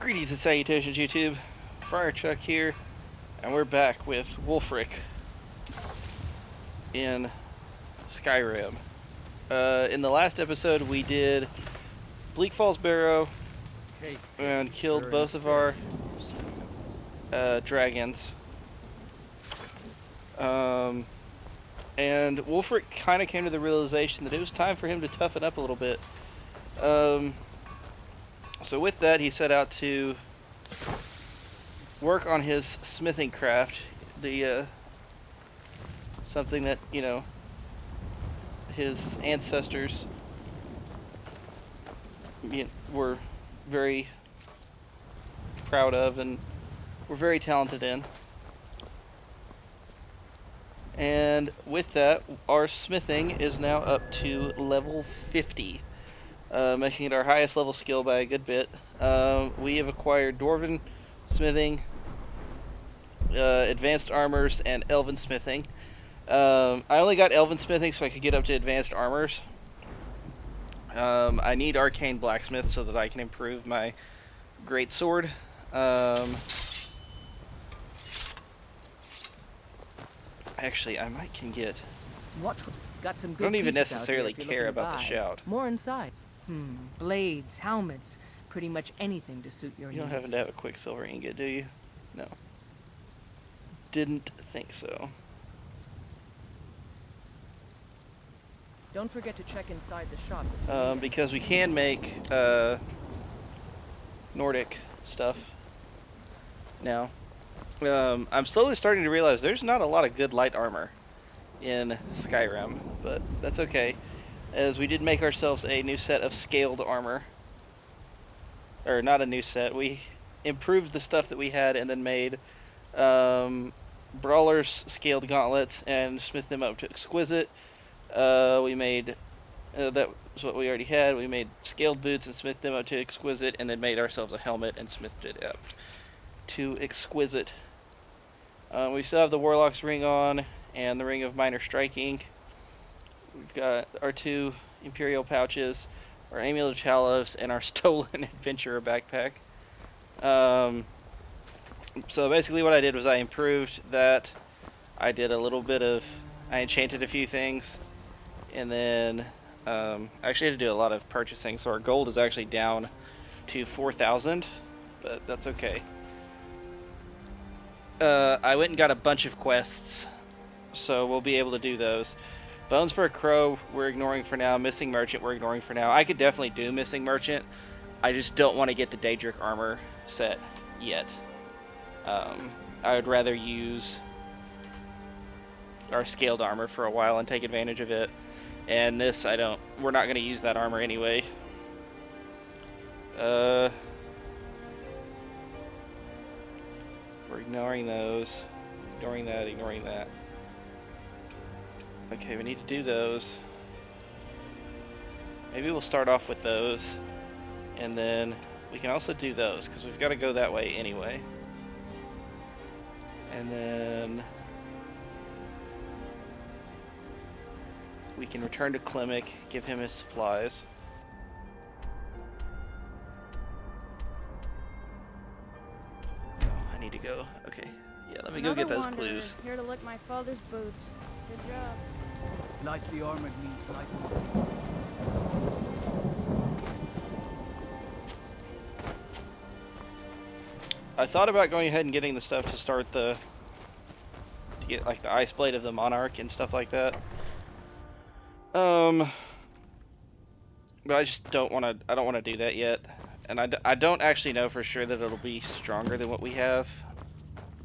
Greetings and salutations, YouTube. Friar Chuck here, and we're back with Wolfric in Skyrim. In the last episode, we did Bleak Falls Barrow and killed both of our dragons. And Wolfric kind of came to the realization that it was time for him to toughen up a little bit. So with that, he set out to work on his smithing craft, the something that, you know, his ancestors were very proud of and were very talented in. And with that, our smithing is now up to level 50, making it our highest level skill by a good bit. We have acquired Dwarven smithing, advanced armors, and elven smithing. I only got elven smithing so I could get up to advanced armors. I need arcane blacksmith so that I can improve my great sword. Actually, I can get. Got some I good don't even pieces out necessarily here if you're care looking to about the buy. shout. More inside. Blades, helmets, pretty much anything to suit your You don't needs. happen to have a quicksilver ingot, do you? No. Didn't think so. Don't forget to check inside the shop. Because we can make Nordic stuff now. I'm slowly starting to realize there's not a lot of good light armor in Skyrim, but that's okay, as we did make ourselves a new set of scaled armor. Or not a new set, we improved the stuff that we had and then made Brawler's scaled gauntlets and smithed them up to exquisite. We made, that was what we already had, we made scaled boots and smithed them up to exquisite, and then made ourselves a helmet and smithed it up to exquisite. We still have the Warlock's ring on, and the ring of minor striking. We've got our two Imperial pouches, our Amulet of Chalos, and our stolen adventurer backpack. So basically what I did was I improved that. I did a little bit of, I enchanted a few things, and then I actually had to do a lot of purchasing, so our gold is actually down to 4,000, but that's okay. I went and got a bunch of quests, so we'll be able to do those. Bones for a Crow, we're ignoring for now. Missing Merchant, we're ignoring for now. I could definitely do Missing Merchant. I just don't want to get the Daedric armor set yet. I would rather use our scaled armor for a while and take advantage of it. And this, we're not going to use that armor anyway. We're ignoring those. Ignoring that, ignoring that. Okay, we need to do those. Maybe we'll start off with those. And then we can also do those, because we've got to go that way anyway. And then we can return to Klimek, give him his supplies. Oh, I need to go. Okay. Yeah, let me go get those clues. Here to lick my father's boots. Good job. Lightly armored means lightly. I thought about going ahead and getting the stuff to start to get like the ice blade of the Monarch and stuff like that. But I just don't want to. I don't want to do that yet, and I don't actually know for sure that it'll be stronger than what we have,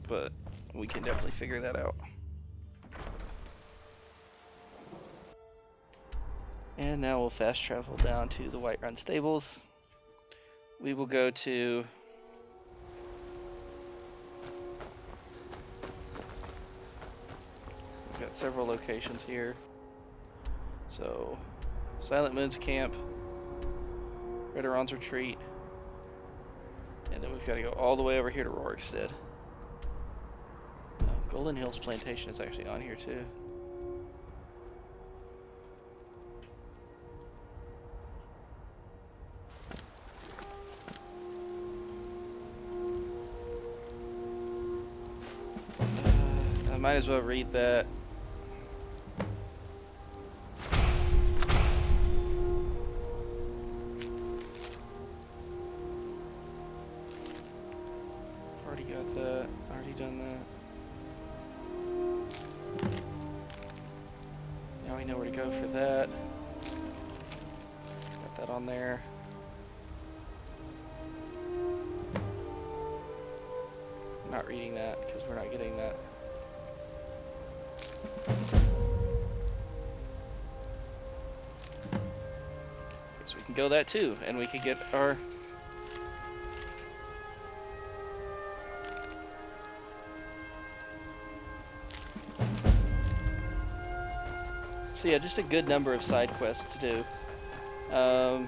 but we can definitely figure that out. And now we'll fast travel down to the Whiterun Stables. We will go to we've got several locations here. So, Silent Moon's Camp, Redoran's Retreat, and then we've got to go all the way over here to Rorikstead. Golden Hills Plantation is actually on here too. might as well read that. Already got that. Already done that. Now we know where to go for that. Got that on there. I'm not reading that because we're not getting that. So we can go that too, and we can get our so yeah, just a good number of side quests to do. I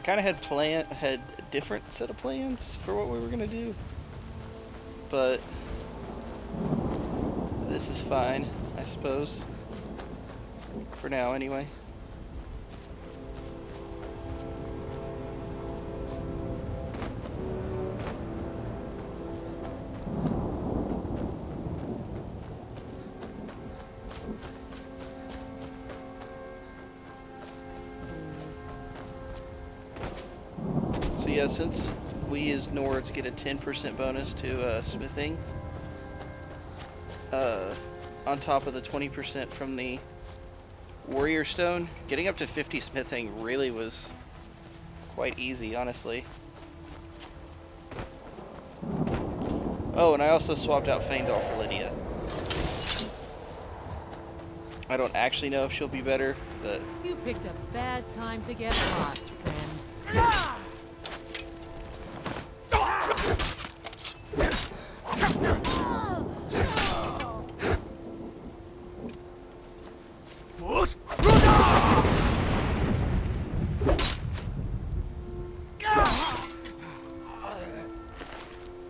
kind of had a different set of plans for what we were gonna do, but this is fine, I suppose, for now anyway. So yeah, since we as Nords get a 10% bonus to smithing, on top of the 20% from the Warrior Stone, getting up to 50 smithing really was quite easy, honestly. Oh, and I also swapped out Feindal for Lydia. I don't actually know if she'll be better, but... You picked a bad time to get lost, friend.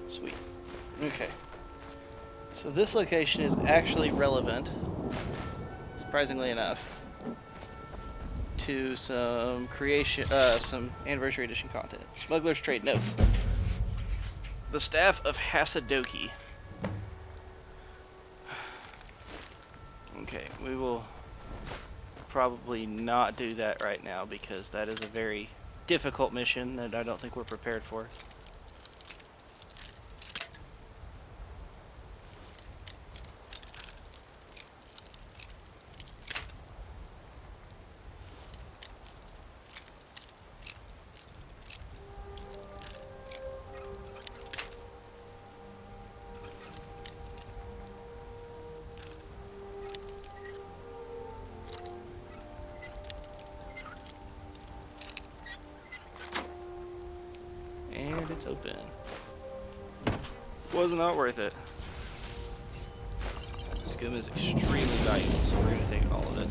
Sweet. Okay. So this location is actually relevant, surprisingly enough, to some some Anniversary Edition content. Smuggler's Trade Notes. The Staff of Hasadoki. Okay, we will probably not do that right now because that is a very difficult mission that I don't think we're prepared for. And it's open. Was not worth it. Scum is extremely valuable, so we're going to take all of it.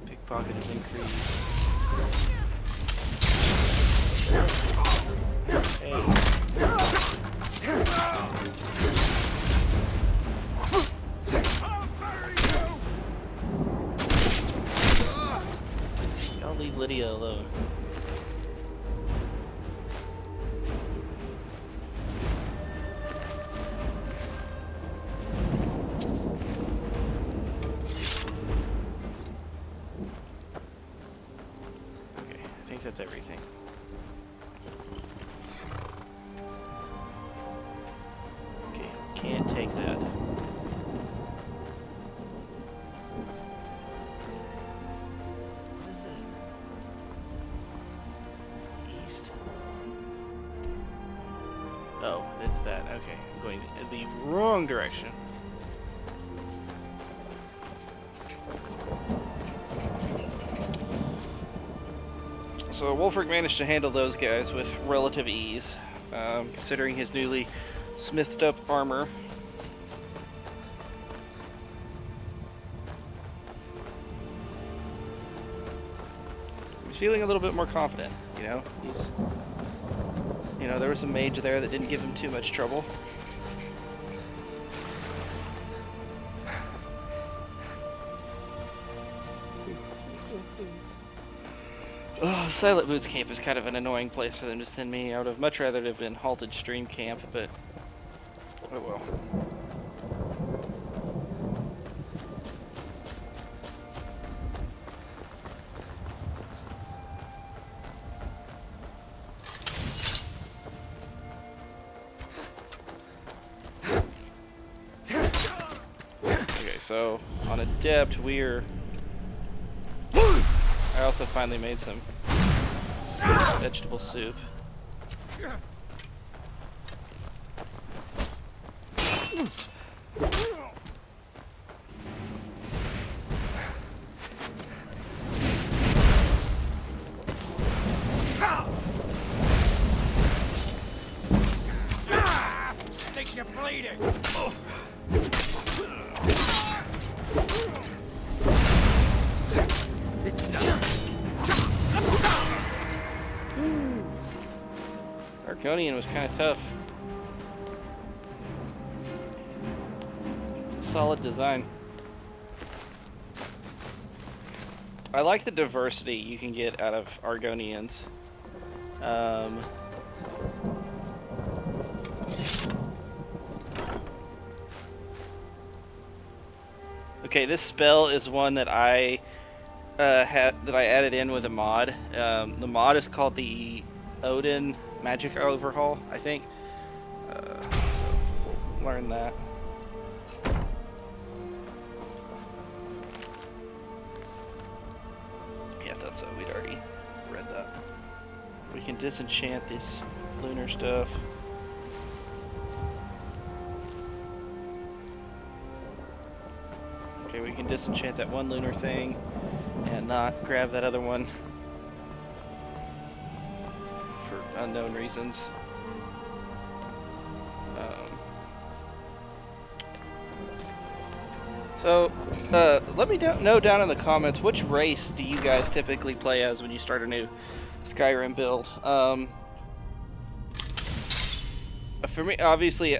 Pickpocket is increased. Y'all leave Lydia alone. That's everything. Okay, can't take that. What is it? East. Oh, it's that. Okay, I'm going in the wrong direction. So Wolfric managed to handle those guys with relative ease, considering his newly smithed up armor. He's feeling a little bit more confident, you know? There was a mage there that didn't give him too much trouble. Oh, Silent Boots Camp is kind of an annoying place for them to send me. I would have much rather have been Halted Stream Camp, but oh well. so on Adept, I also finally made some vegetable soup. Think you're bleeding. It's not. Argonian was kind of tough. It's a solid design. I like the diversity you can get out of Argonians. Okay, this spell is one that I added in with a mod. The mod is called the Odin Magic Overhaul, I think. So we'll learn that. Yeah, I thought so. We'd already read that. We can disenchant this lunar stuff. Okay, we can disenchant that one lunar thing and not grab that other one for unknown reasons. So, let me know down in the comments, which race do you guys typically play as when you start a new Skyrim build? For me, obviously,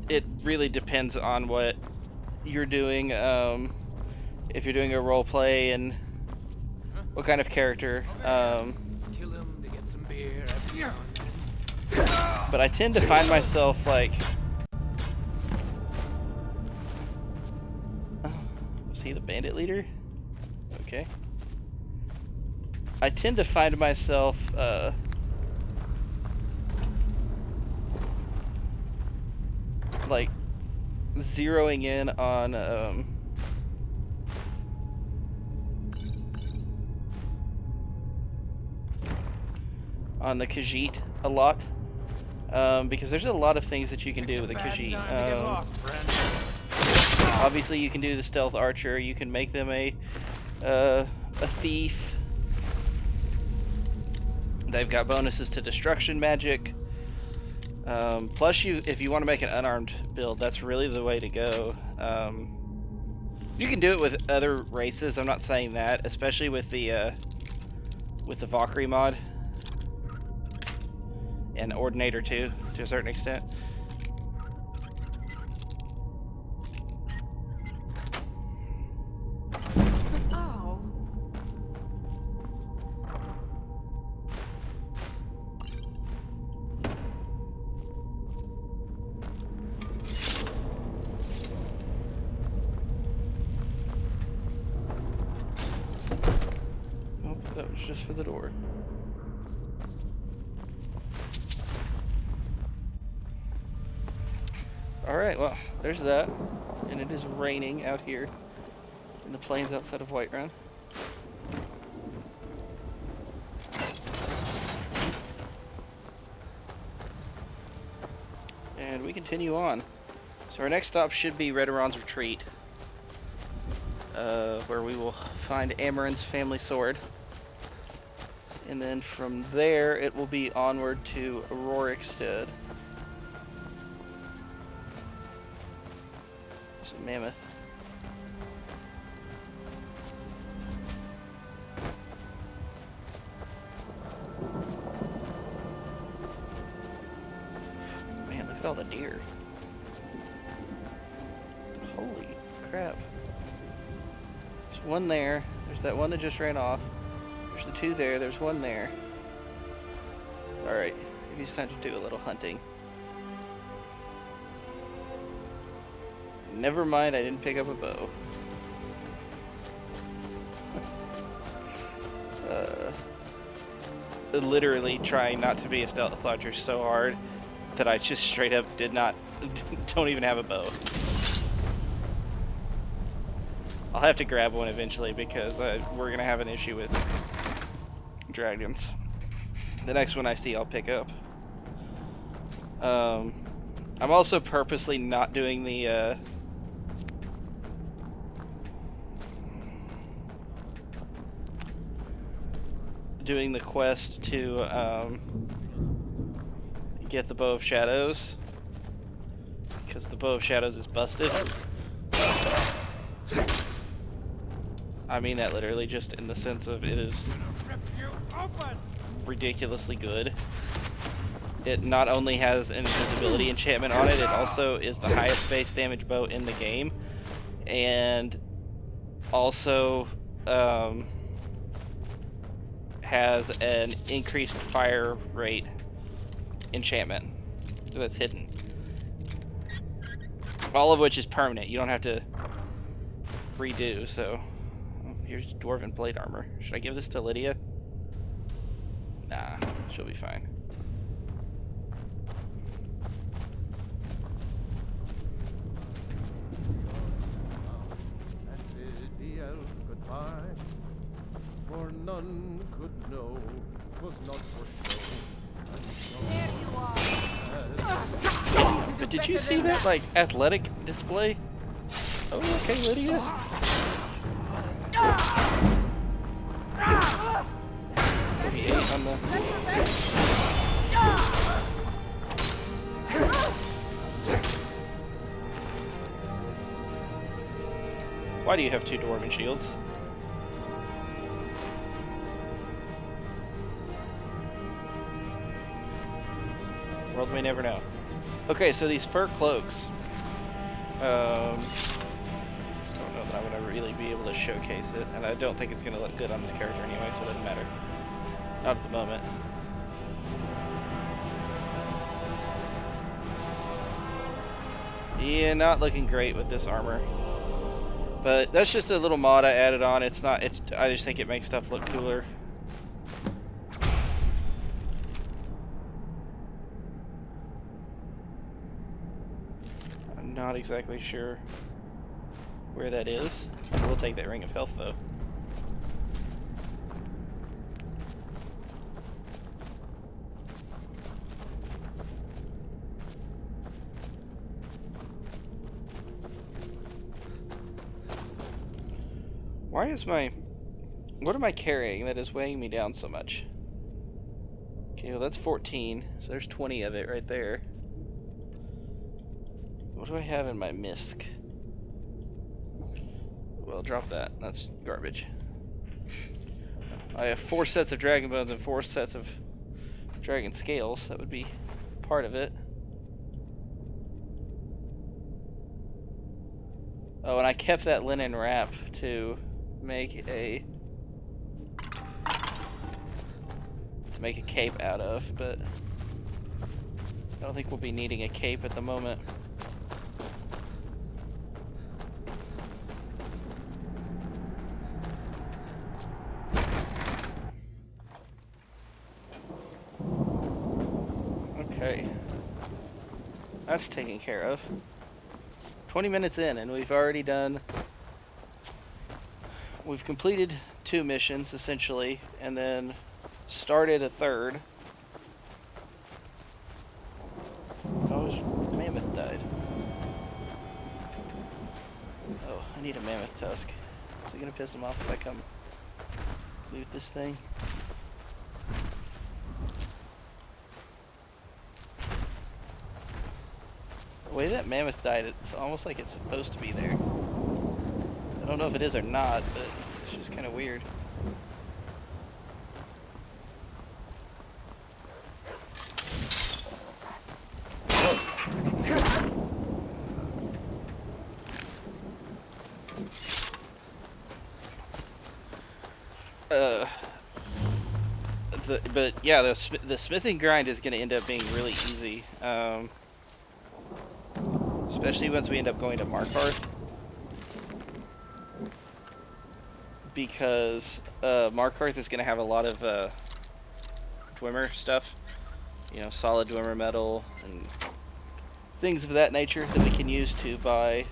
it really depends on what you're doing. If you're doing a role play and what kind of character. Kill him to get some beer. But I tend to find myself like. Was he the bandit leader? Okay. I tend to find myself like zeroing in on the Khajiit a lot, because there's a lot of things that you can do with a Khajiit. Obviously, you can do the stealth archer. You can make them a thief. They've got bonuses to destruction magic. Plus, if you want to make an unarmed build, that's really the way to go. You can do it with other races. I'm not saying that, especially with the Valkyrie mod and Ordinator too, to a certain extent. That was just for the door. Alright, well, there's that. And it is raining out here in the plains outside of Whiterun. And we continue on. So our next stop should be Redoran's Retreat, where we will find Amaran's family sword. And then from there, it will be onward to Rorikstead. There's a mammoth. Man, look at all the deer. Holy crap. There's one there. There's that one that just ran off. There's the two there, there's one there. Alright, maybe it's time to do a little hunting. Never mind, I didn't pick up a bow. Literally trying not to be a stealth archer so hard that I just straight up don't even have a bow. I'll have to grab one eventually because we're gonna have an issue with dragons. The next one I see, I'll pick up. I'm also purposely not doing the quest to get the Bow of Shadows, because the Bow of Shadows is busted. I mean that literally, just in the sense of it is ridiculously good. It not only has an invisibility enchantment on it, it also is the highest base damage bow in the game, and also has an increased fire rate enchantment that's hidden. All of which is permanent. You don't have to redo, so... Oh, here's Dwarven Plate Armor. Should I give this to Lydia? Nah, she'll be fine. The elf goodbye, for none could know, 'twas not for show. There you are. But did you see that, like, athletic display? Oh, okay, Lydia. Maybe 8 on the... Why do you have 2 Dwarven shields? World may never know. Okay, so these fur cloaks. I don't know that I'm gonna really be able to showcase it, and I don't think it's gonna look good on this character anyway, so it doesn't matter. Not at the moment. Yeah, not looking great with this armor. But that's just a little mod I added on. It's not. I just think it makes stuff look cooler. I'm not exactly sure where that is. We'll take that ring of health though. Why is what am I carrying that is weighing me down so much? Okay, well that's 14, so there's 20 of it right there. What do I have in my misc? Well, drop that. That's garbage. I have 4 sets of dragon bones and 4 sets of dragon scales. That would be part of it. Oh, and I kept that linen wrap to make a cape out of, but I don't think we'll be needing a cape at the moment. Okay, that's taken care of. 20 minutes in and we've already we've completed 2 missions essentially, and then started a 3rd. Oh, mammoth died. Oh, I need a mammoth tusk. Is it gonna piss him off if I come loot this thing? The way that mammoth died, it's almost like it's supposed to be there. I don't know if it is or not, but it's just kind of weird. But yeah, the smithing grind is going to end up being really easy, especially once we end up going to Markarth, because Markarth is going to have a lot of Dwemer stuff, you know, solid Dwemer metal and things of that nature that we can use to buy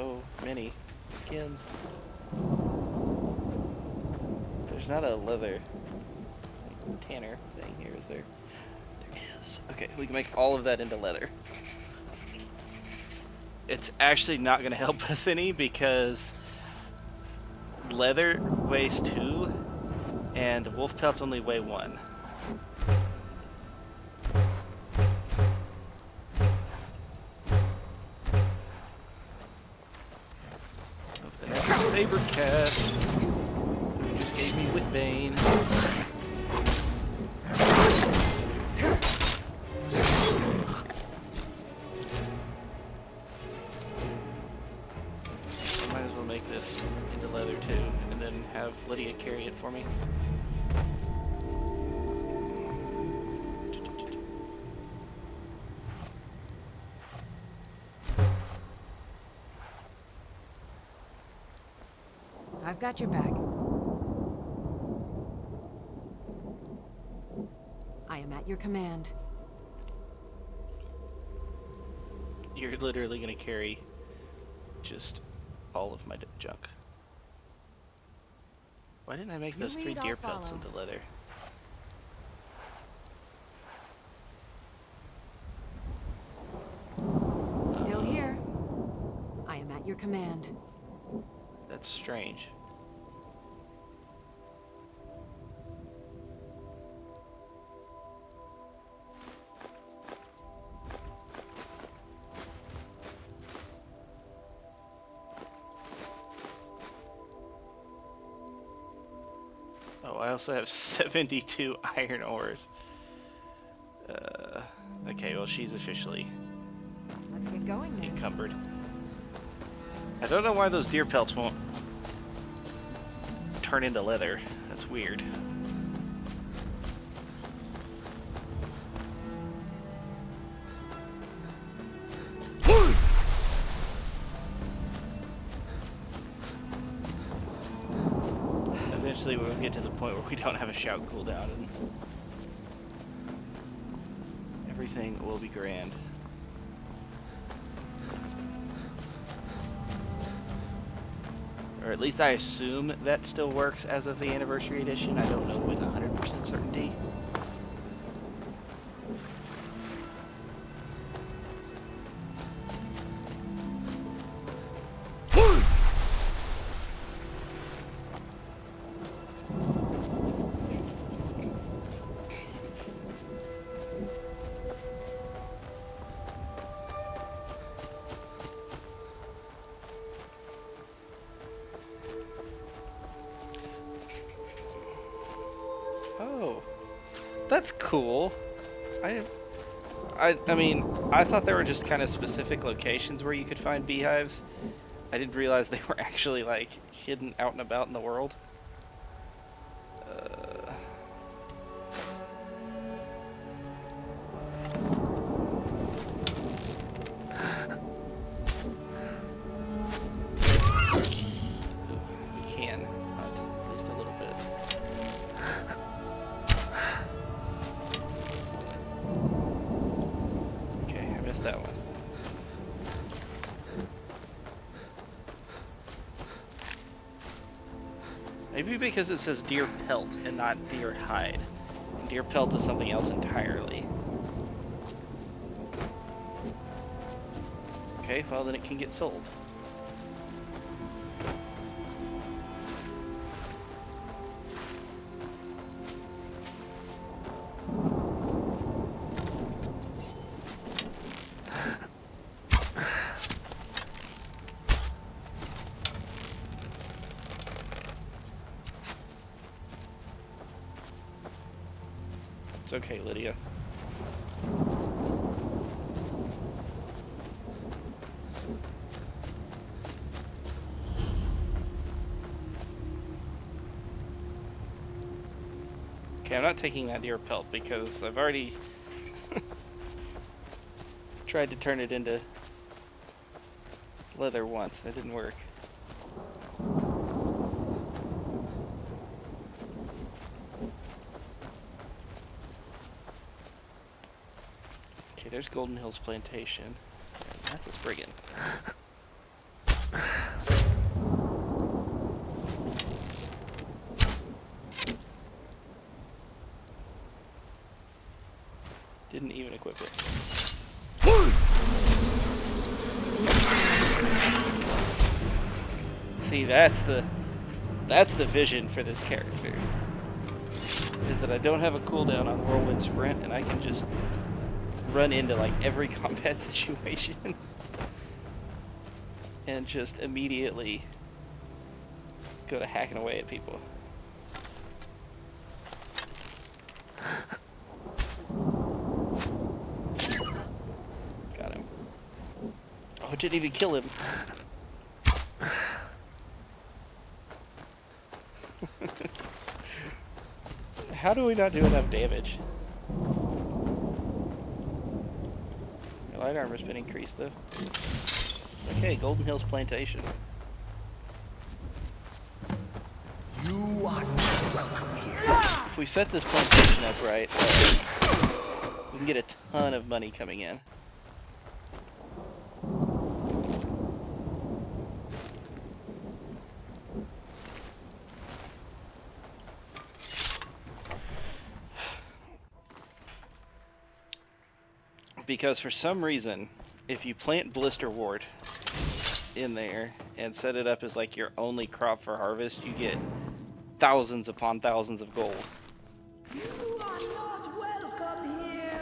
so many skins. There's not a leather tanner thing here, is there? There is. Okay, we can make all of that into leather. It's actually not going to help us any because leather weighs 2 and wolf pelts only weigh 1. Oh, and that's a saber cat who just gave me Whitbane. Might as well make this into leather too, and then have Lydia carry it for me. I've got your back. I am at your command. You're literally gonna carry just all of my junk. Why didn't I make You those 3 lead, I'll deer pelts follow. into leather? Still here. I am at your command. That's strange. Oh, I also have 72 iron ores. Okay, well, she's officially Let's get going then. encumbered. I don't know why those deer pelts won't turn into leather. That's weird. Eventually we'll get to the point where we don't have a shout cooldown and everything will be grand. Or at least I assume that still works as of the anniversary edition. I don't know with 100% certainty. Oh, that's cool. I mean, I thought there were just kind of specific locations where you could find beehives. I didn't realize they were actually like hidden out and about in the world. We can hunt at least a little bit. Okay, I missed that one. Maybe because it says deer pelt and not deer hide. And deer pelt is something else entirely. Okay, well then it can get sold. It's okay, Lydia. Okay, I'm not taking that deer pelt because I've already tried to turn it into leather once and it didn't work. Okay, there's Golden Hills Plantation. That's a Spriggan. Didn't even equip it. See, that's the vision for this character. Is that I don't have a cooldown on Whirlwind Sprint, and I can just run into like every combat situation and just immediately go to hacking away at people. Got him. Oh, it didn't even kill him. How do we not do enough damage? My light armor's been increased though. Okay, Golden Hills Plantation. You are not welcome here. If we set this plantation up right, we can get a ton of money coming in. Because for some reason, if you plant Blisterwort in there and set it up as like your only crop for harvest, you get thousands upon thousands of gold. You are not welcome here.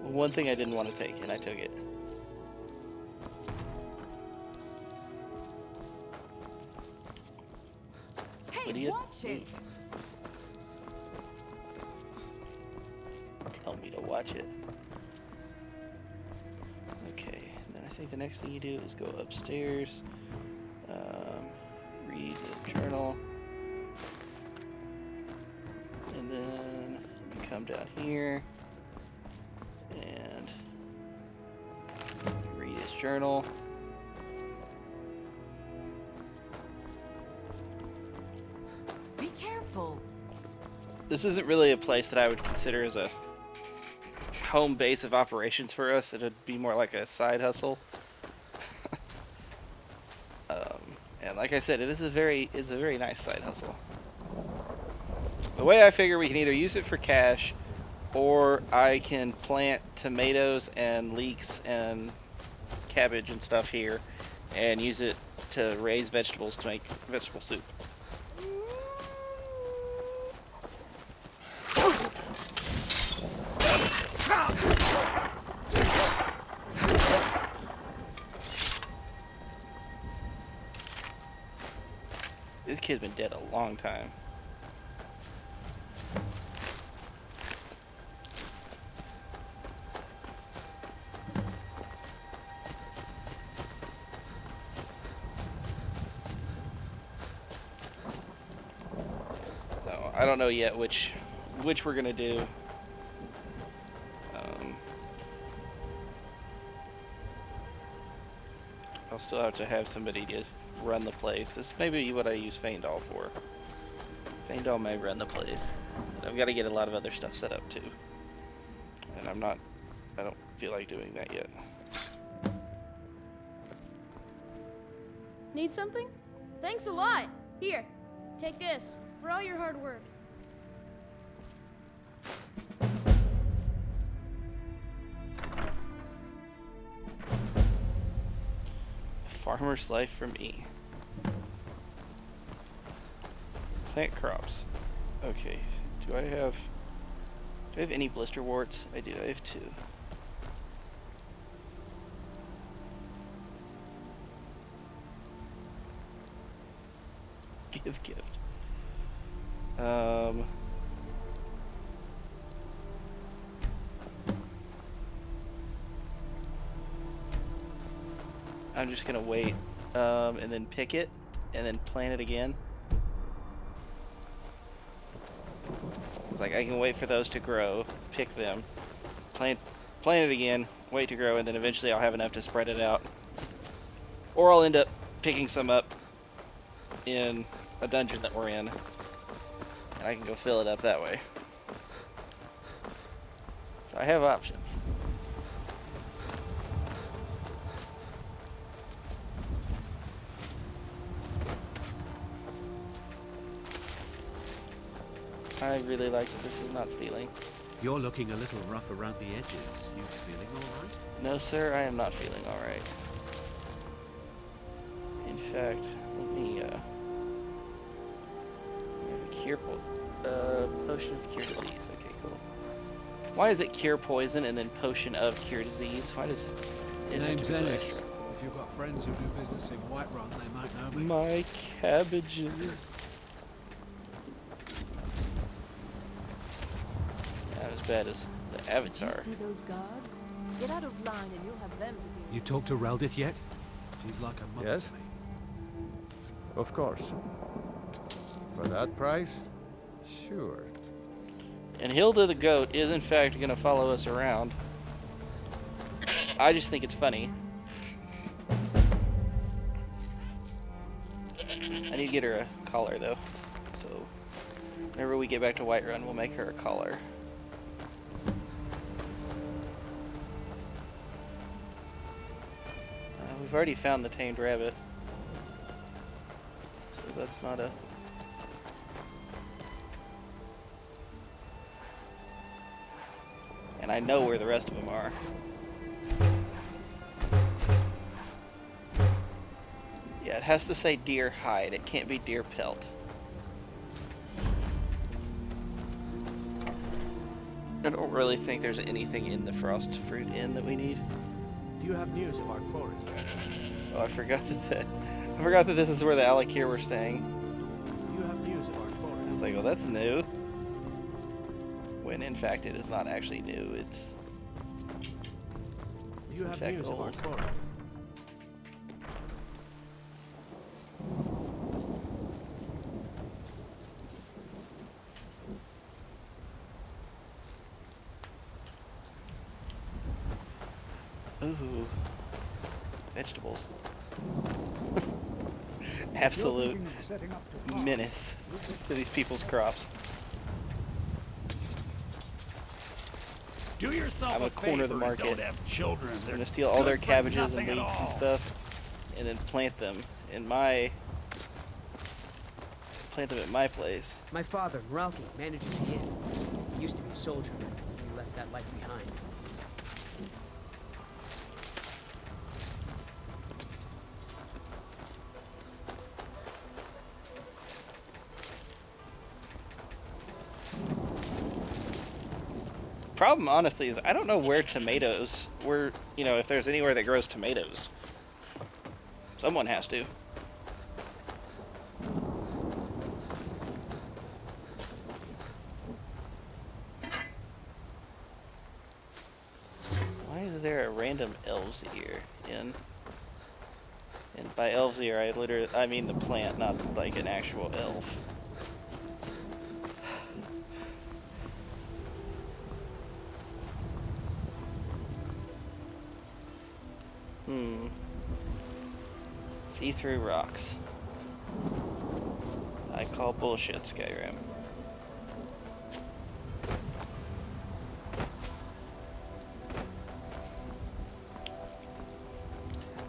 One thing I didn't want to take, and I took it. Hey, Idiot. watch it! Tell me to watch it. Okay, and then I think the next thing you do is go upstairs, read the journal, and then you come down here and read his journal. Be careful. This isn't really a place that I would consider as a home base of operations for us. It'd be more like a side hustle. And like I said, it's a very nice side hustle. The way I figure we can either use it for cash, or I can plant tomatoes and leeks and cabbage and stuff here, and use it to raise vegetables to make vegetable soup. This kid's been dead a long time. So I don't know yet which we're gonna do. I'll still have to have somebody to run the place. This may be what I use Feindal for. Feindal may run the place. But I've got to get a lot of other stuff set up too. And I don't feel like doing that yet. Need something? Thanks a lot. Here, take this for all your hard work. Farmer's life for me. Plant crops. Okay. Do I have any blister warts? I do. I have 2. Give gift. I'm just gonna wait, and then pick it, and then plant it again. It's like I can wait for those to grow, pick them, plant plant it again, wait to grow, and then eventually I'll have enough to spread it out. Or I'll end up picking some up in a dungeon that we're in, and I can go fill it up that way. So I have options. I really like that this is not stealing. You're looking a little rough around the edges. You feeling all right? No, sir, I am not feeling alright. In fact, let me, we have a cure potion of cure disease. Okay, cool. Why is it cure poison and then potion of cure disease? Why does it have Name's to be so Ennis. extra? If you've got friends who do business in Whiterun, they might know me. My cabbages. Not as bad as the Avatar. Did you see those guards? Get out of line and you'll have them to deal You talked to Reldith yet? She's like a mother Yes? to me. Of course. For that price? Sure. And Hilda the goat is in fact going to follow us around. I just think it's funny. I need to get her a collar though. So whenever we get back to Whiterun, we'll make her a collar. We've already found the tamed rabbit. So that's not a... And I know where the rest of them are. Yeah, it has to say deer hide. It can't be deer pelt. I don't really think there's anything in the Frost Fruit Inn that we need. Do you have news of our quarry? Oh, I forgot that this is where the Alakir were staying. Do you have news of our quarry? I was like, well, that's new. When in fact it is not actually new. It's Do you in have fact news of our old. quarry? Ooh, vegetables. Absolute menace to these people's crops. Do yourself I'm gonna corner the favor and market. Don't have children. I'm They're gonna steal all their good for cabbages and nothing at leeks and all. stuff, and then plant them in my at my place. My father, Meralki, manages the inn. He used to be a soldier, but he left that life behind. Problem, honestly, is I don't know where tomatoes, if there's anywhere that grows tomatoes. Someone has to. Why is there a random elves ear in? And by elves ear, I mean the plant, not like an actual elf. See-through rocks. I call bullshit, Skyrim.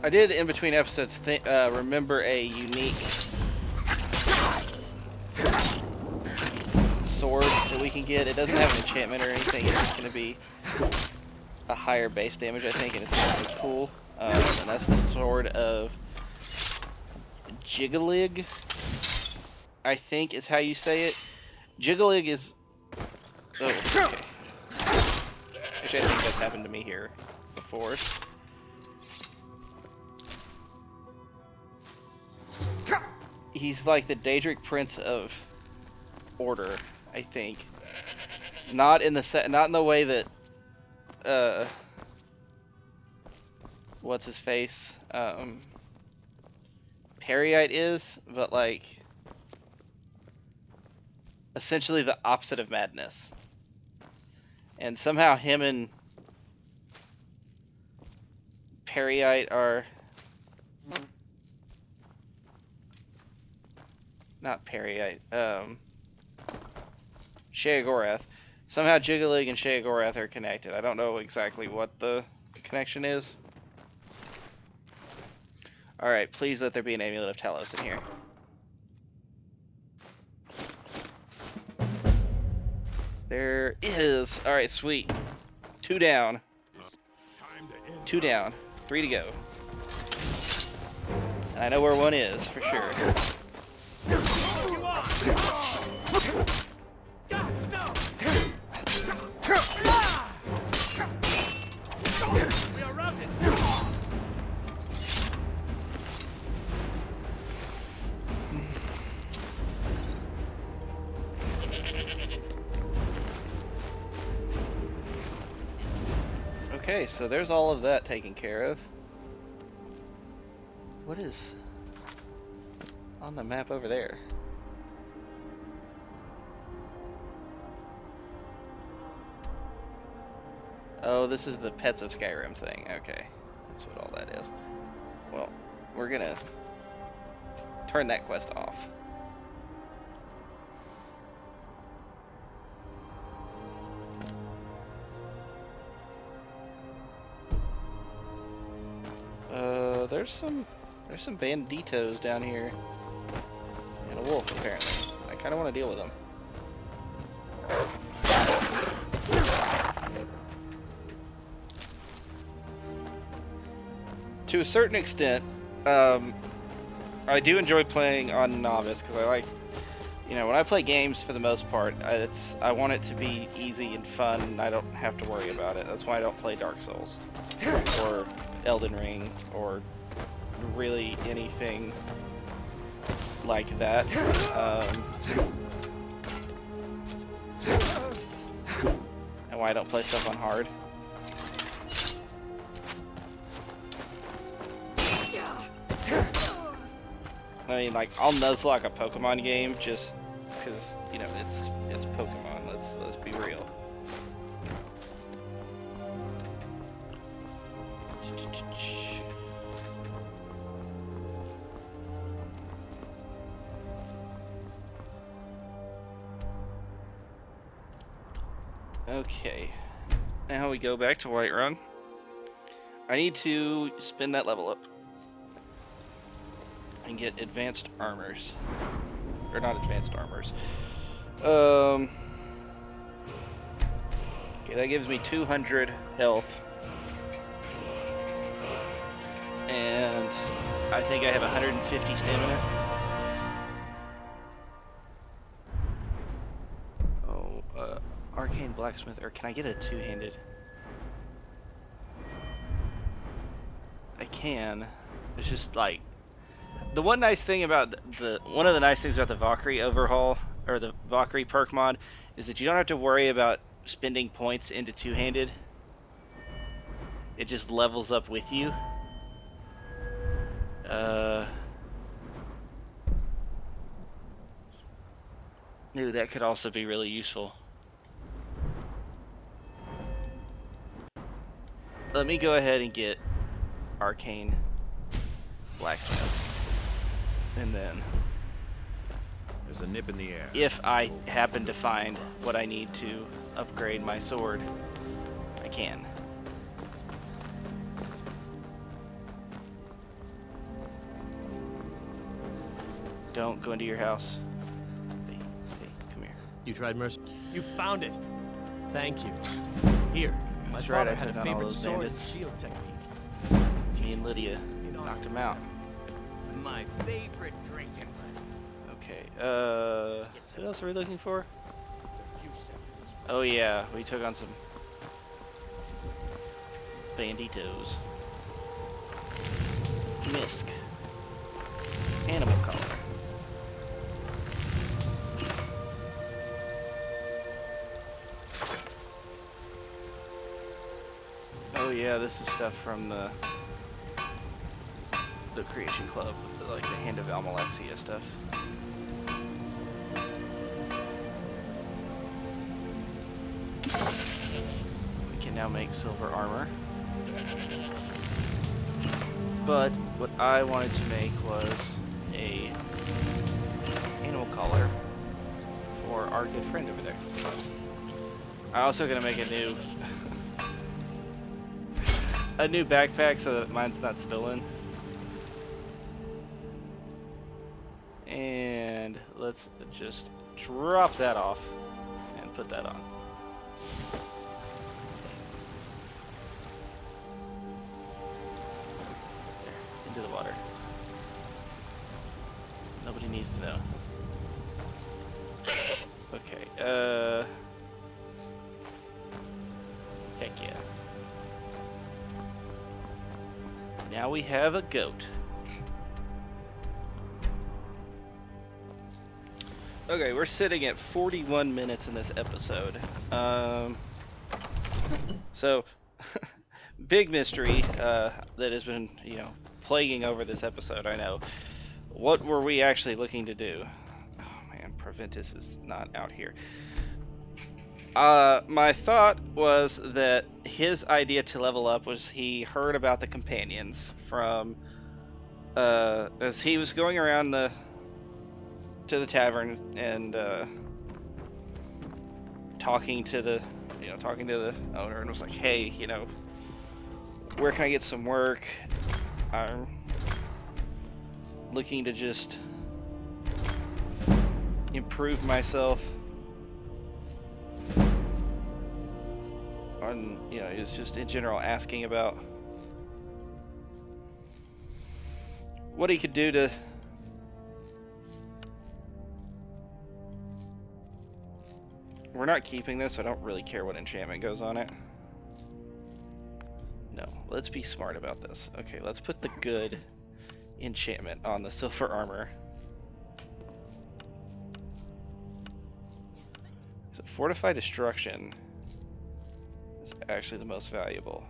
I did, in between episodes, remember a unique sword that we can get. It doesn't have an enchantment or anything, it's just going to be a higher base damage, I think, and it's going to be cool. And that's the sword of Jiggelig, I think is how you say it. Jiggelig is... Oh, okay. Actually, I think that's happened to me here before. He's like the Daedric Prince of Order, I think. Not in the way that what's his face? Perryite is, but like essentially the opposite of madness. And somehow him and Perryite are... Not Perryite. Sheogorath. Somehow Jigglypuff and Sheogorath are connected. I don't know exactly what the connection is. Alright, please let there be an Amulet of Talos in here. There is. Alright, sweet. 2 down. 2 down. 3 to go. And I know where 1 is, for sure. We are routed. Okay, so there's all of that taken care of. What is on the map over there? Oh, this is the Pets of Skyrim thing. Okay, that's what all that is. Well, we're gonna turn that quest off. There's some banditos down here. And a wolf, apparently. I kinda wanna deal with them. To a certain extent, I do enjoy playing on Novice, because I like, you know, when I play games for the most part, I want it to be easy and fun, and I don't have to worry about it. That's why I don't play Dark Souls, or Elden Ring, or really anything like that. And why I don't play stuff on hard. I mean, like, I'll nuzlocke a Pokemon game just because, you know, it's Pokemon. Let's be real. Okay, now we go back to Whiterun. I need to spin that level up and get advanced armors. Or not advanced armors. Okay, that gives me 200 health. And I think I have 150 stamina. Arcane Blacksmith, or can I get a two-handed? I can. It's just like the one nice thing about one of the nice things about the Valkyrie overhaul, or the Valkyrie perk mod, is that you don't have to worry about spending points into two-handed. It just levels up with you. Ooh, that could also be really useful. Let me go ahead and get Arcane Blacksmith. And then There's a nip in the air. if I happen to find what I need to upgrade my sword, I can. Don't go into your house. Hey, come here. You tried mercy. You found it. Thank you. Here. My That's father right, I had a took on all favorite those sword and bandits. shield technique. Me and Lydia knocked him out. My favorite drinking. Okay, what else are we looking for? Oh yeah, we took on some banditos. Misk. Animal color. Oh yeah, this is stuff from the Creation Club, like the Hand of Almalexia stuff. We can now make silver armor. But what I wanted to make was a animal collar for our good friend over there. I'm also gonna make a new backpack so that mine's not stolen. And let's just drop that off and put that on. There, into the water. Nobody needs to know. Okay, heck yeah. Now we have a goat. Okay, we're sitting at 41 minutes in this episode. So, big mystery that has been, plaguing over this episode, I know. What were we actually looking to do? Oh man, Proventus is not out here. My thought was that his idea to level up was he heard about the companions from, as he was going around to the tavern and talking to the owner, and was like, hey, where can I get some work? I'm looking to just improve myself. And he was just in general asking about what he could do to we're not keeping this, so I don't really care what enchantment goes on it. No, let's be smart about this. Okay, let's put the good enchantment on the silver armor. So Fortify Destruction is actually the most valuable.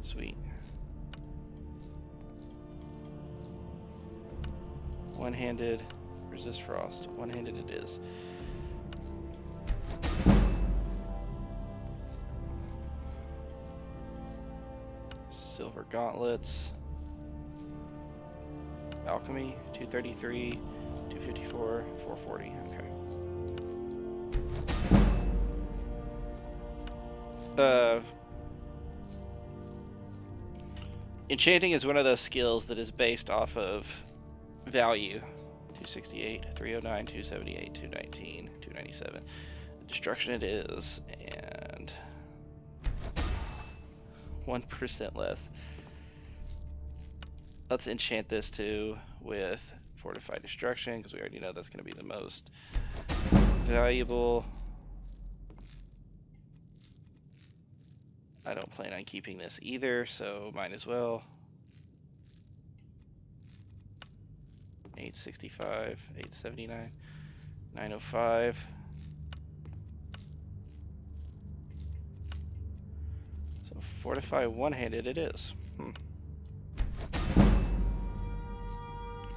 Sweet. One-handed, resist frost. One-handed it is. Silver gauntlets. Alchemy, 233, 254, 440. Okay. Enchanting is one of those skills that is based off of value. 268, 309, 278, 219, 297. Destruction it is, and 1% less. Let's enchant this too with Fortified Destruction, because we already know that's going to be the most valuable. I don't plan on keeping this either, so might as well. 865, 879, 905. So Fortify one-handed it is.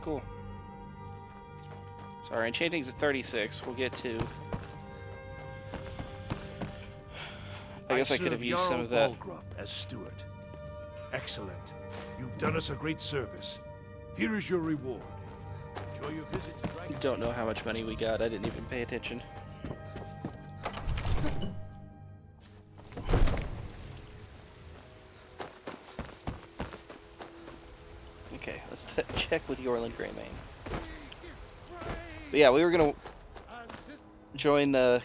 Cool. So our enchanting's at 36. We'll get to... I guess I could have used some of that. As steward. Excellent. You've done us a great service. Here is your reward. Enjoy your visit to Dragon. You don't know how much money we got. I didn't even pay attention. Okay, let's check with Yorland Greymane. But yeah, we were gonna join the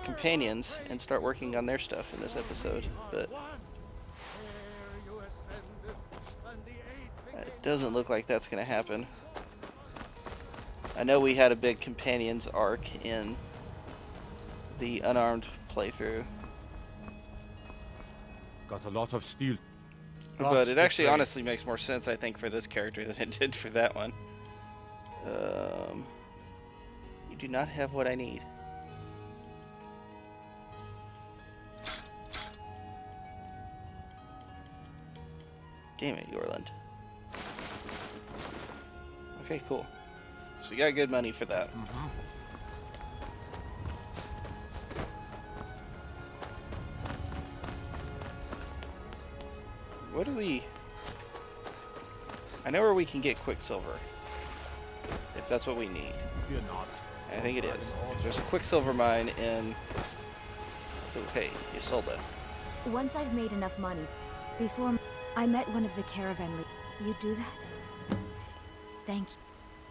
companions and start working on their stuff in this episode, but it doesn't look like that's gonna happen. I know we had a big companions arc in the unarmed playthrough, Got a lot of steel. but it actually honestly makes more sense, I think, for this character than it did for that one. You do not have what I need. Damn it, Yorland. Okay, cool. So we got good money for that. what do we... I know where we can get Quicksilver. If that's what we need. Fear not. I think it is. 'Cause there's a Quicksilver mine in... Oh, hey, you sold it. Once I've made enough money, before I met one of the caravan leaders. You do that? Thank you.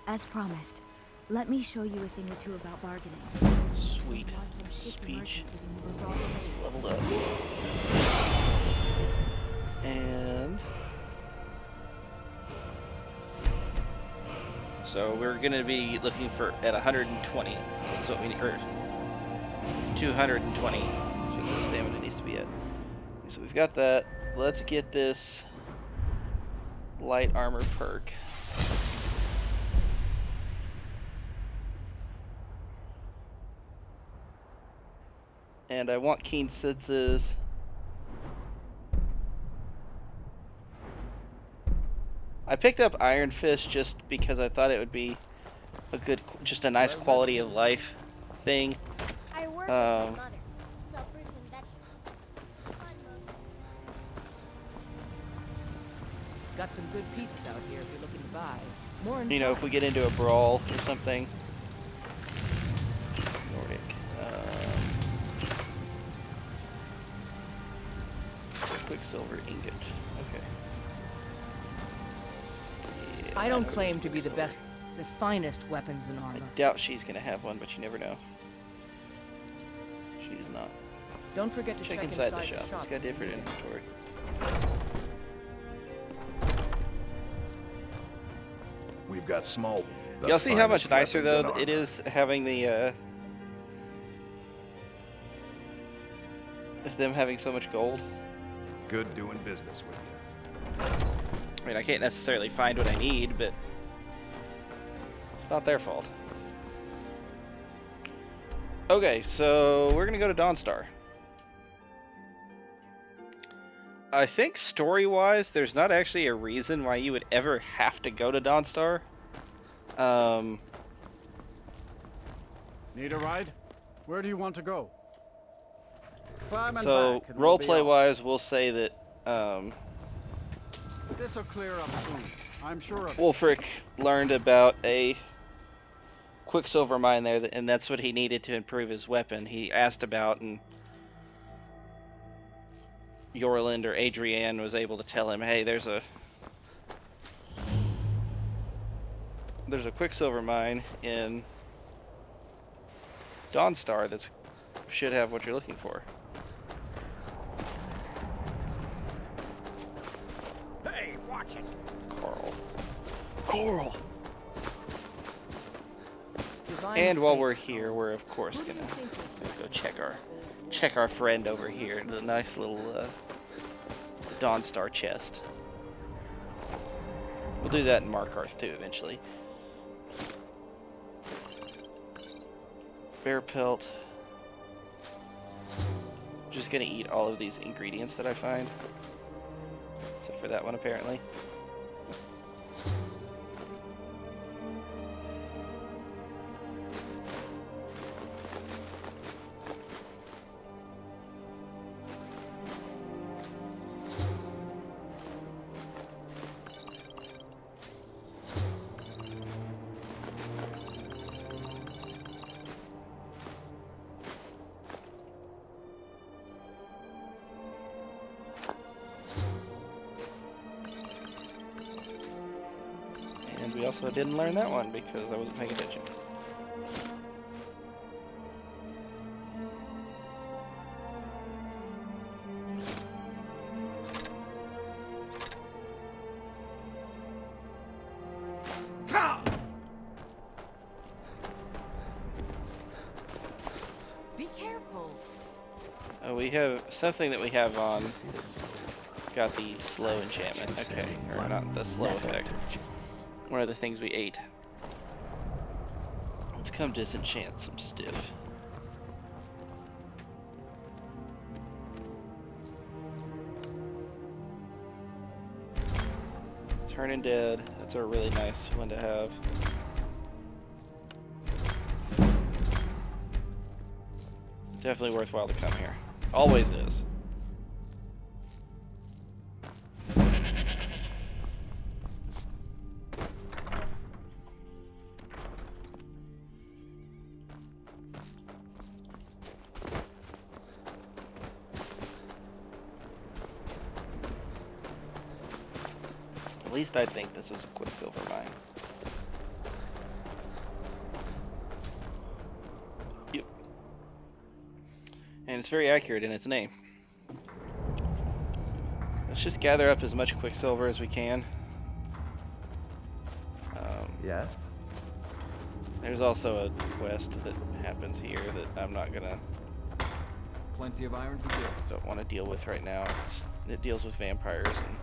As promised, let me show you a thing or two about bargaining. Sweet Want some shifty speech. merchant giving you a raw trade. Leveled up. And... So we're going to be looking for at 120. That's what we need. Or 220. That's what the stamina needs to be at. So we've got that. Let's get this light armor perk. And I want keen senses. I picked up Iron Fist just because I thought it would be a good, just a nice quality of life thing. I work with my mother. Sell fruits and vegetables. Got some good pieces out here if you're looking to buy. More inside. You know, if we get into a brawl or something. Nordic. Quicksilver ingot. Okay. Yeah, I don't know claim to be the Quicksilver. best, the finest weapons and I armor. doubt she's gonna have one, but you never know. She's not. Don't forget to Check check inside the shop. It's got different inventory. We've got small. Y'all see how much nicer though it is having the is them having so much gold? Good doing business with you. I mean, I can't necessarily find what I need, but it's not their fault. Okay, so we're gonna go to Dawnstar. I think story-wise, there's not actually a reason why you would ever have to go to Dawnstar. Need a ride? Where do you want to go? Climb and So back and we'll be off. roleplay-wise, we'll say that This'll clear up soon. I'm sure of it. Wolfric learned about a Quicksilver mine there, and that's what he needed to improve his weapon. He asked about, and Yorland or Adrienne was able to tell him, hey, there's a Quicksilver mine in Dawnstar that should have what you're looking for. Hey, watch it. Coral. Divine And while safe. we're here, we're of course gonna go check our friend over here, the nice little Dawnstar chest. We'll do that in Markarth too eventually. Bear pelt. Just gonna eat all of these ingredients that I find, except for that one apparently. And we also didn't learn that one because I wasn't paying attention. Be careful. We have something that we have on. Got the slow enchantment. Okay, or not the slow effect. One of the things we ate. Let's come disenchant some stuff. Turning Dead. That's a really nice one to have. Definitely worthwhile to come here. Always is. least I think this is a quicksilver mine. Yep. And it's very accurate in its name. Let's just gather up as much quicksilver as we can. Yeah? There's also a quest that happens here that I'm not gonna... Plenty of iron to do. Don't want to deal with right now. It deals with vampires and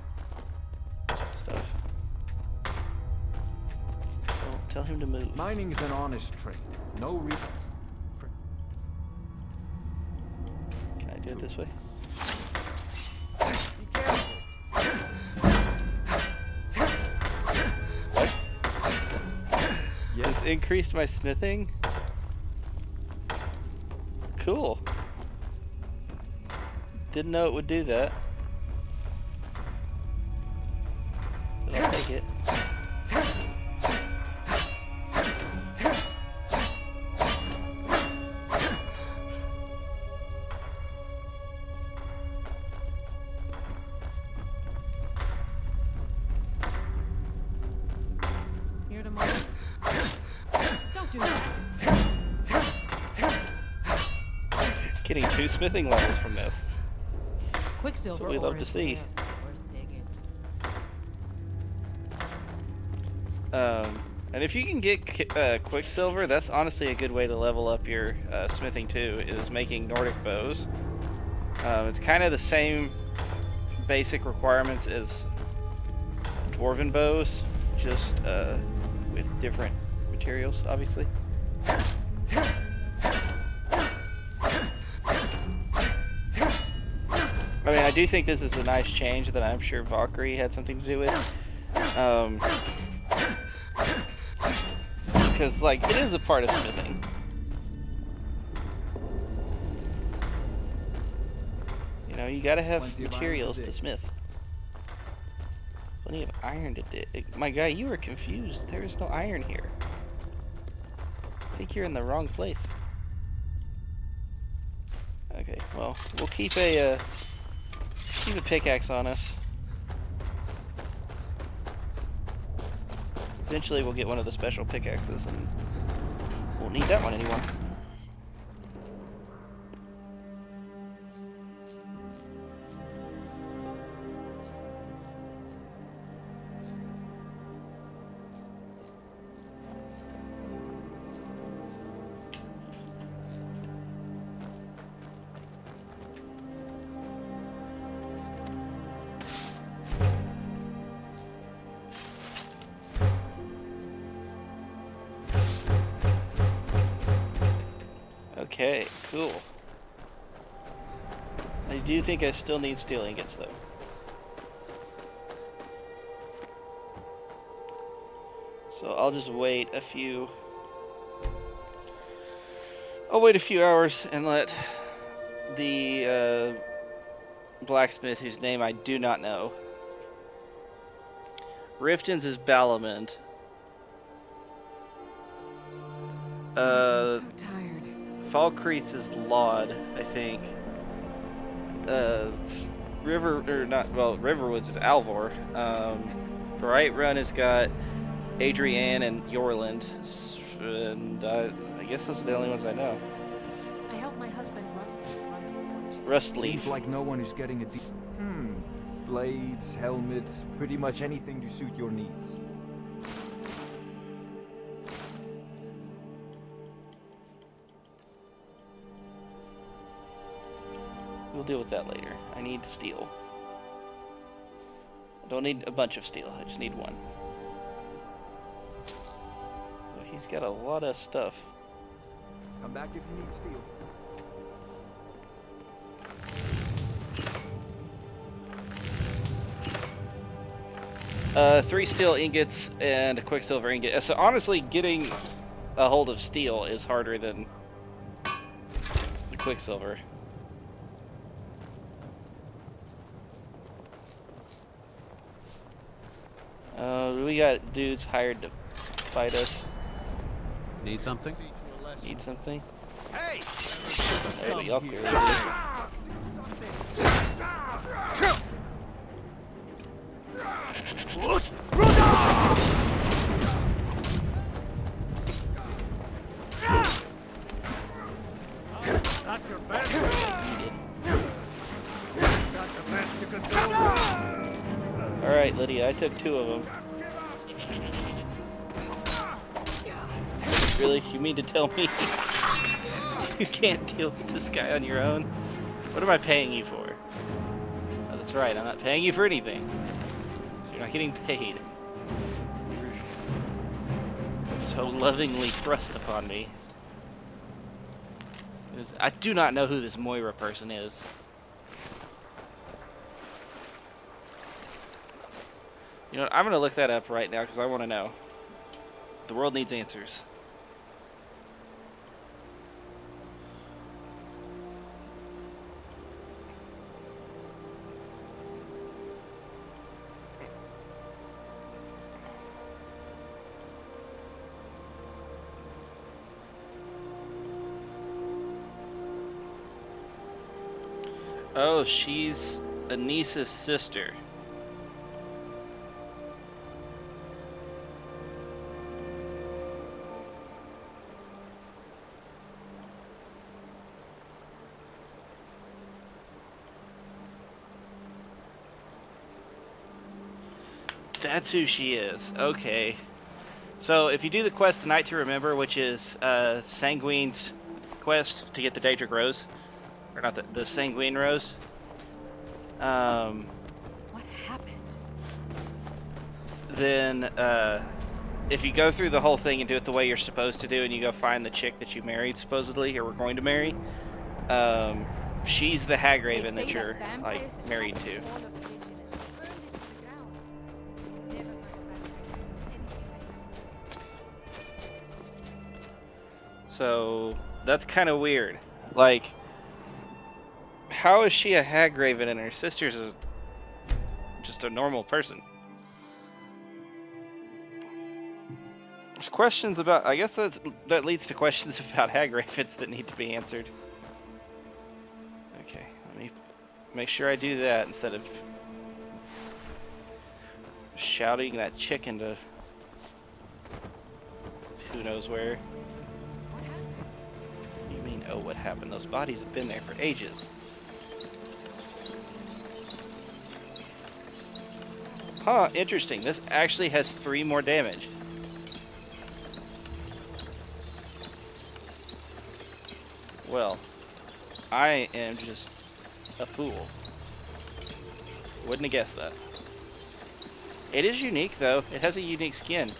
stuff. Well, tell him to move. Mining's an honest trade. No reason. Can I do it this way? What? Yes. It's increased my smithing? Cool. Didn't know it would do that. But I'll take it. Here tomorrow. Don't do that. Getting 2 smithing levels from this. Quicksilver. That's what we love ore to is see. well worth digging. And if you can get quicksilver, that's honestly a good way to level up your smithing too, is making Nordic bows. It's kind of the same basic requirements as dwarven bows, just with different materials, obviously. I mean, I do think this is a nice change that I'm sure Valkyrie had something to do with. Because, like, it is a part of smithing. You know, you gotta have materials to smith. Plenty of iron to dig. My guy, you were confused. There is no iron here. I think you're in the wrong place. Okay, well, we'll keep a pickaxe on us. Eventually we'll get one of the special pickaxes and won't need that one anymore. Okay, cool. I do think I still need steel ingots though. So I'll just wait a few... I'll wait a few hours and let the blacksmith, whose name I do not know. Riften's is Balamond. I'm so tired. Falkreath's is Laud, I think. Riverwoods is Alvor. Bright Run has got Adrienne and Yorland, and I guess those are the only ones I know. I helped my husband run the Rustleaf. Seems like no one is getting a blades, helmets, pretty much anything to suit your needs. We'll deal with that later. I need steel. I don't need a bunch of steel, I just need one. Well, he's got a lot of stuff. Come back if you need steel. 3 steel ingots and a quicksilver ingot. So honestly, getting a hold of steel is harder than the quicksilver. We got dudes hired to fight us. Need something? Need something? Hey! There we go. Clearly do. That's your best. That's the best you can do. Alright, Lydia, I took 2 of them. Really? You mean to tell me you can't deal with this guy on your own? What am I paying you for? Oh, that's right, I'm not paying you for anything. So you're not getting paid. You're so lovingly thrust upon me. I do not know who this Moira person is. You know what, I'm gonna look that up right now because I want to know. The world needs answers. Oh, she's Anissa's sister. That's who she is. Okay. So if you do the quest Tonight to Remember, which is Sanguine's quest to get the Daedric Rose, or not the Sanguine Rose. What happened? Then if you go through the whole thing and do it the way you're supposed to do, and you go find the chick that you married supposedly, or were going to marry, she's the Hagraven that you're like married to. So that's kind of weird. Like, how is she a Hagraven and her sister's just a normal person? There's questions about. I guess that leads to questions about Hagravens that need to be answered. Okay, let me make sure I do that instead of shouting that chicken to who knows where. You mean, oh, what happened? Those bodies have been there for ages. Huh, interesting. This actually has 3 more damage. Well, I am just a fool. Wouldn't have guessed that. It is unique, though. It has a unique skin.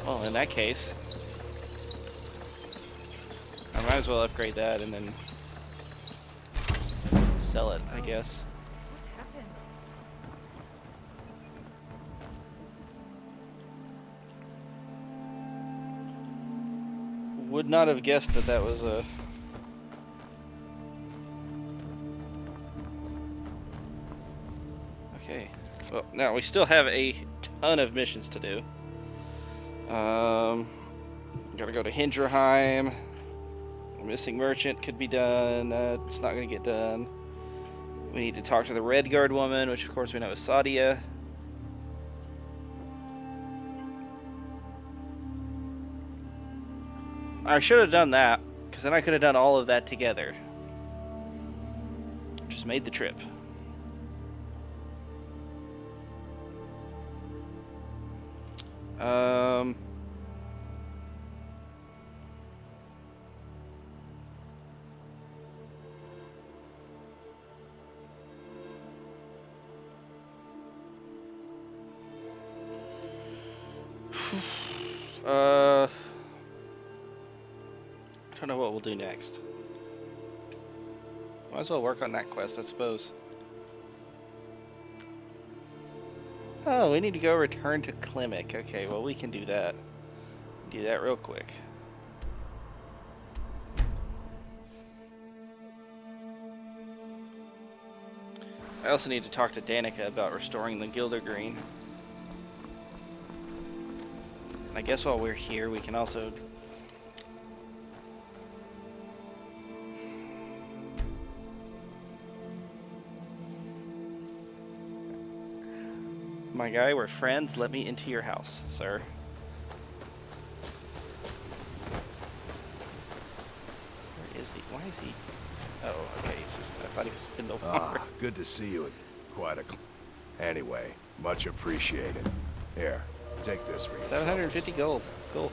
Well, in that case, I might as well upgrade that and then sell it, I guess. Would not have guessed that that was a... Okay. Well, now we still have a ton of missions to do. Gotta go to Hinderheim. Missing merchant could be done. It's not gonna get done. We need to talk to the Redguard woman, which of course we know is Sadia. I should have done that, because then I could have done all of that together. Just made the trip. I don't know what we'll do next. Might as well work on that quest, I suppose. Oh, we need to go return to Klimek. Okay, well we can do that. Do that real quick. I also need to talk to Danica about restoring the Gilder Green. I guess while we're here, we can also My guy, we're friends. Let me into your house, sir. Where is he? Why is he? Oh, okay. I thought he was in the water. Good to see you. Quite a. Anyway, much appreciated. Here, take this for you. 750 gold. Cool.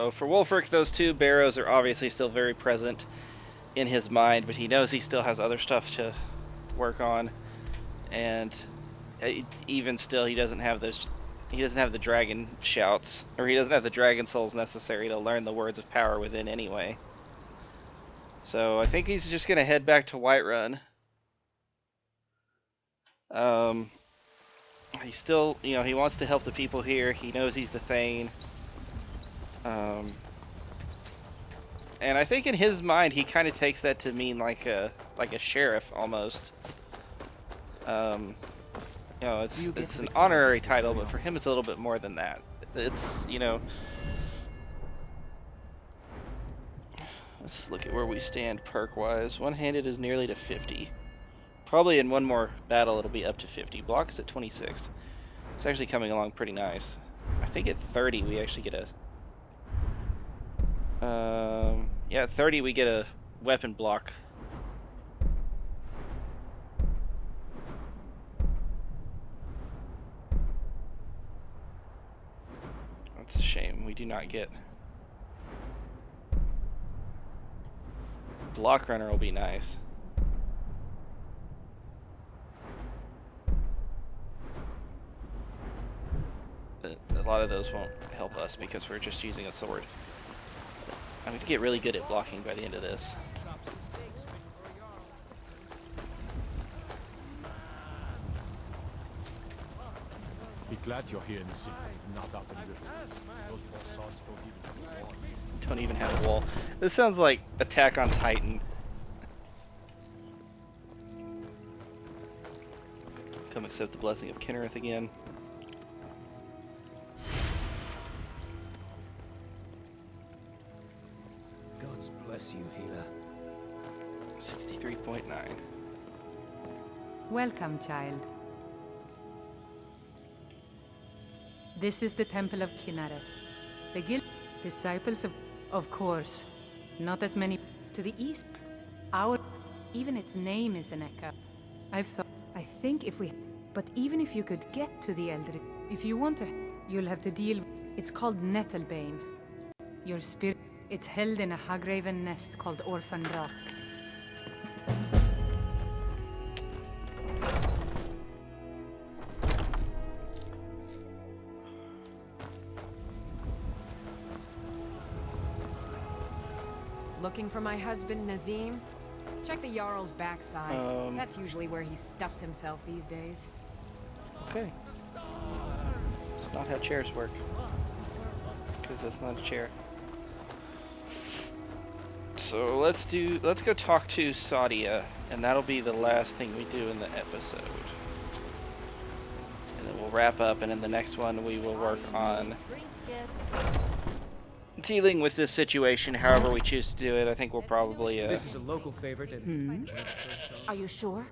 For Wolfric, those two barrows are obviously still very present in his mind, but he knows he still has other stuff to work on, and even still, he doesn't have those. He doesn't have the dragon shouts, or he doesn't have the dragon souls necessary to learn the words of power within anyway. So I think he's just gonna head back to Whiterun. He still, he wants to help the people here. He knows he's the Thane. And I think in his mind, he kind of takes that to mean like a sheriff almost. It's an honorary title, but for him, it's a little bit more than that. It's, let's look at where we stand perk-wise. One-handed is nearly to 50. Probably in one more battle, it'll be up to 50. Block is at 26. It's actually coming along pretty nice. I think at 30, we actually get a... yeah, at 30 we get a weapon block. That's a shame. We do not get... Block runner will be nice. But a lot of those won't help us because we're just using a sword. I'm going to get really good at blocking by the end of this. Be glad you're here in the city, not up in the river. Those bastards Don't even have a wall. This sounds like Attack on Titan. Come accept the blessing of Kinnereth again. God bless you, healer. 63.9. Welcome, child. This is the Temple of Kinnereth. The guild disciples of course, not as many to the east. Even its name is an echo. I think if we, but even if you could get to the Elder, if you want to, you'll have to deal. It's called Nettlebane. Your spirit, it's held in a Hagraven nest called Orphan Rock. Looking for my husband, Nazim? Check the Jarl's backside. That's usually where he stuffs himself these days. Okay. It's not how chairs work. Because that's not a chair. So let's go talk to Sadia, and that'll be the last thing we do in the episode. And then we'll wrap up, and in the next one we will work on dealing with this situation however we choose to do it. I think we'll probably This is a local favorite and Are you sure?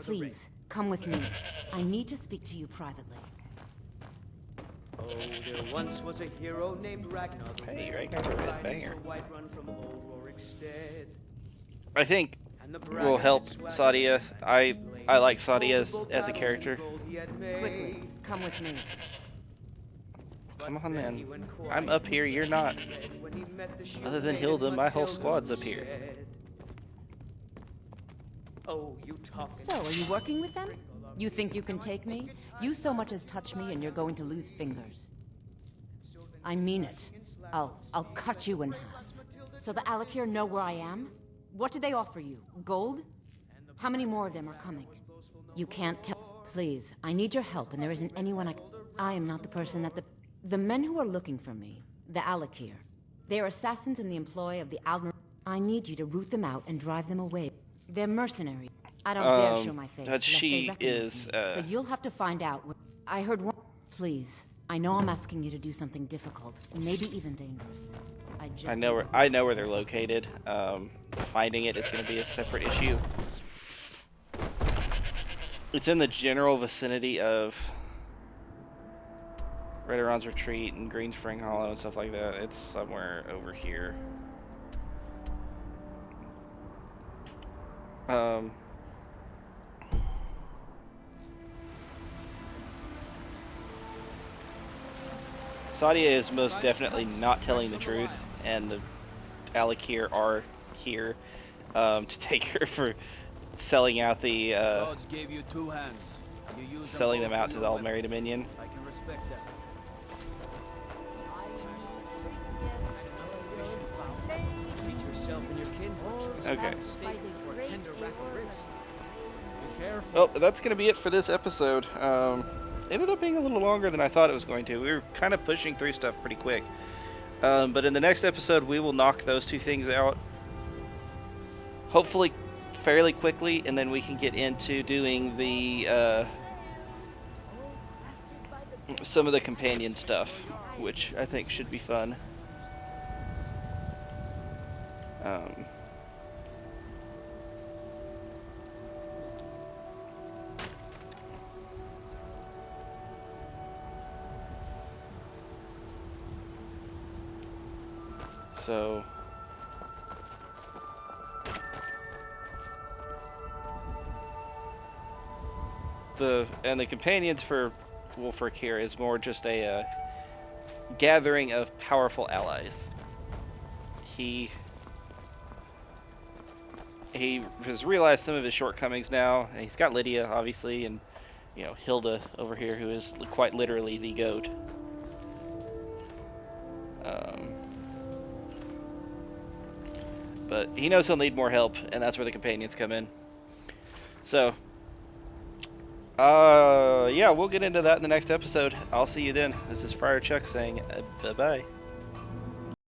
Please, come with me. I need to speak to you privately. Oh, there once was a hero named Ragnar. Hey, Ragnar's a red banger. From old Rorikstead. I think will help Sadia. I like Sadia as a character. Quickly, come with me. Come on then. I'm up here, you're not. Other than Hilda, my whole squad's up here. Oh, you talk. So, are you working with them? You think you can take me? You so much as touch me and you're going to lose fingers. I mean it. I'll cut you in half. So the Alakir know where I am? What did they offer you? Gold? How many more of them are coming? You can't tell. Please, I need your help and there isn't anyone I am not the person that the men who are looking for me, the Alakir. They are assassins in the employ of the Almer. I need you to root them out and drive them away. They're mercenaries. I don't dare show my face. But she is. So you'll have to find out. I heard one. Please, I know I'm asking you to do something difficult, maybe even dangerous. I know where they're located. Finding it is going to be a separate issue. It's in the general vicinity of Redoron's Retreat and Green Spring Hollow and stuff like that. It's somewhere over here. Sadia is most definitely not telling the truth, and the Alakir are here to take her for selling out the Gods gave you 2 hands. You use selling them out to the Aldmeri Dominion. I can respect that. Treat yourself and your kin. Okay. Or tender rack of ribs. Be careful. Well, that's going to be it for this episode. Ended up being a little longer than I thought it was going to. We were kind of pushing through stuff pretty quick. But in the next episode, we will knock those 2 things out. Hopefully fairly quickly, and then we can get into doing the some of the companion stuff, which I think should be fun. So the companions for Wulfric here is more just a gathering of powerful allies. He has realized some of his shortcomings now, and he's got Lydia, obviously, and you know, Hilda over here, who is quite literally the goat. But he knows he'll need more help, and that's where the companions come in. So, yeah, we'll get into that in the next episode. I'll see you then. This is Friar Chuck saying bye-bye.